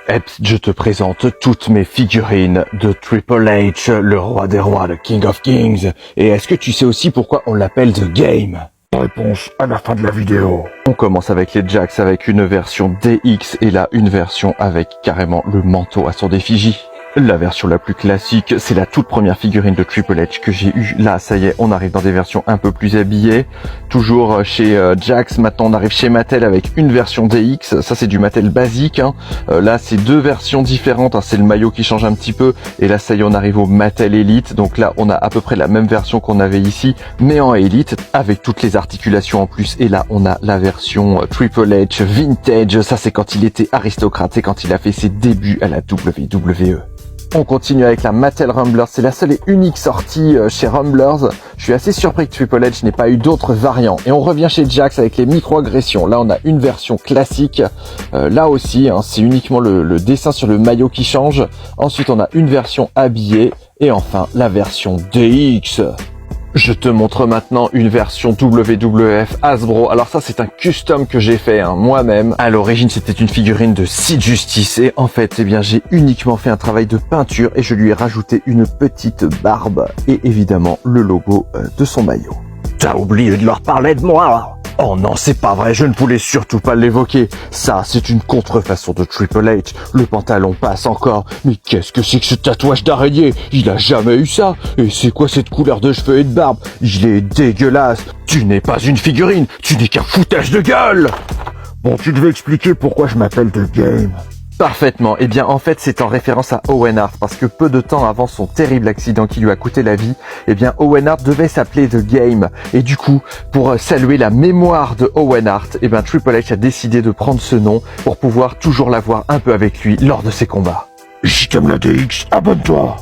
Eps, je te présente toutes mes figurines de Triple H, le roi des rois, le King of Kings. Et est-ce que tu sais aussi pourquoi on l'appelle The Game? Réponse à la fin de la vidéo. On commence avec les Jax avec une version DX et là une version avec carrément le manteau à son effigie. La version la plus classique, c'est la toute première figurine de Triple H que j'ai eue. Là, ça y est, on arrive dans des versions un peu plus habillées. Toujours chez Jax, maintenant on arrive chez Mattel avec une version DX. Ça, c'est du Mattel basique. Là, c'est deux versions différentes. C'est le maillot qui change un petit peu. Et là, ça y est, on arrive au Mattel Elite. Donc là, on a à peu près la même version qu'on avait ici, mais en Elite, avec toutes les articulations en plus. Et là, on a la version Triple H Vintage. Ça, c'est quand il était aristocrate. C'est quand il a fait ses débuts à la WWE. On continue avec la Mattel Rumblers, c'est la seule et unique sortie chez Rumblers. Je suis assez surpris que Triple H n'ait pas eu d'autres variants. Et on revient chez Jax avec les micro-agressions. Là, on a une version classique. Là aussi, c'est uniquement le dessin sur le maillot qui change. Ensuite, on a une version habillée. Et enfin, la version DX. Je te montre maintenant une version WWF Hasbro. Alors ça, c'est un custom que j'ai fait moi-même. À l'origine, c'était une figurine de Sid Justice. Et en fait, j'ai uniquement fait un travail de peinture et je lui ai rajouté une petite barbe et évidemment le logo de son maillot. T'as oublié de leur parler de moi? Oh non, c'est pas vrai, je ne voulais surtout pas l'évoquer. Ça, c'est une contrefaçon de Triple H. Le pantalon passe encore. Mais qu'est-ce que c'est que ce tatouage d'araignée? Il a jamais eu ça. Et c'est quoi cette couleur de cheveux et de barbe? Il est dégueulasse. Tu n'es pas une figurine, tu n'es qu'un foutage de gueule. Bon, tu devais expliquer pourquoi je m'appelle The Game. Parfaitement. Eh bien, en fait, c'est en référence à Owen Hart, parce que peu de temps avant son terrible accident qui lui a coûté la vie, eh bien, Owen Hart devait s'appeler The Game. Et du coup, pour saluer la mémoire de Owen Hart, eh bien, Triple H a décidé de prendre ce nom pour pouvoir toujours l'avoir un peu avec lui lors de ses combats. Et si t'aimes la DX, abonne-toi.